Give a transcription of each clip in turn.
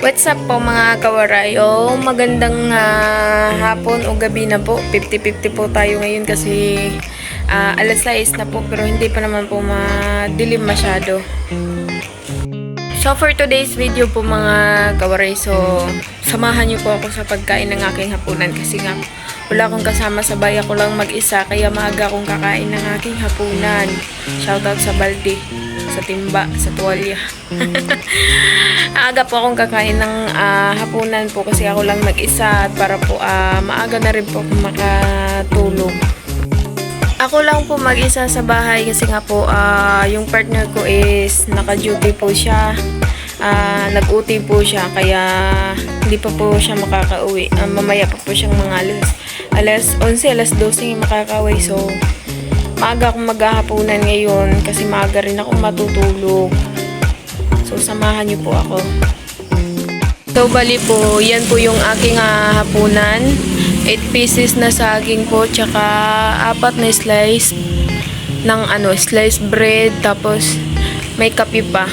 What's up po mga kawarayo? Magandang hapon o gabi na po. 50-50 po tayo ngayon kasi alas 6 na po pero hindi pa naman po madilim masyado. So for today's video po mga kawaray, so samahan niyo po ako sa pagkain ng aking hapunan kasi nga wala akong kasama sa bahay, ako lang mag-isa kaya maaga akong kakain ng aking hapunan. Shoutout sa balde, sa timba, sa tuwalya. Aga po akong kakain ng hapunan po kasi ako lang mag-isa at para po maaga na rin po akong makatulog. Ako lang po mag-isa sa bahay kasi nga po yung partner ko is naka-duty po siya. Nag-uti po siya kaya hindi pa po siya makakauwi. Mamaya pa po siyang mga alas 11, alas 12 yung makakauwi. So maaga akong maghahapunan ngayon kasi maaga rin akong matutulog. So samahan niyo po ako. So bali po, yan po yung aking hapunan. 8 pieces na saging po, tsaka 4 na slice ng slice bread, tapos may kape pa.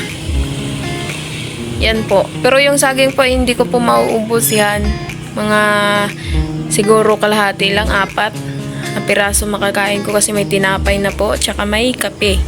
Yan po. Pero yung saging po, hindi ko po mauubos yan. Mga siguro kalahati lang, 4 na piraso makakain ko kasi may tinapay na po, tsaka may kape.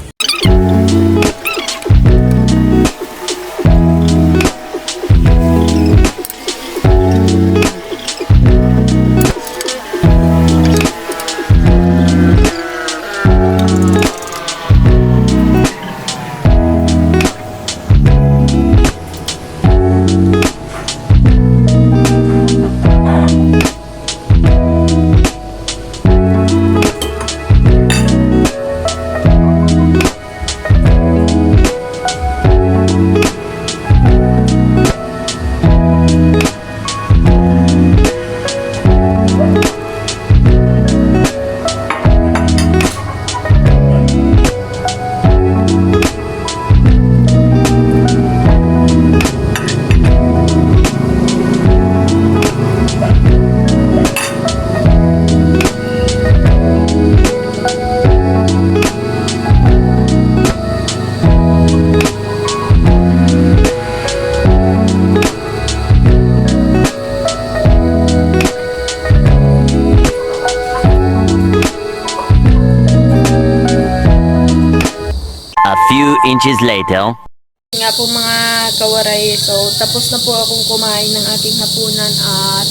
A few inches later. Nga po mga kawaray, so tapos na po akong kumain ng aking hapunan at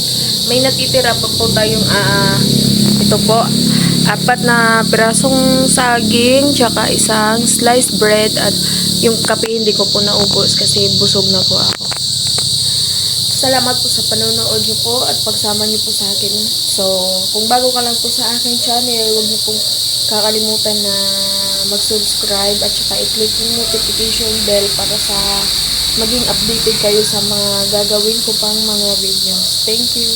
may natitira pa po tayong ito po, 4 na pirasong saging, tsaka isang sliced bread at yung kape hindi ko po naubos kasi busog na po ako. Salamat po sa panonood niyo po at pagsama niyo po sa akin. So, kung bago ka lang po sa aking channel, huwag niyo pong kakalimutan na mag-subscribe at saka i-click yung notification bell para sa maging updated kayo sa mga gagawin ko pang mga videos. Thank you!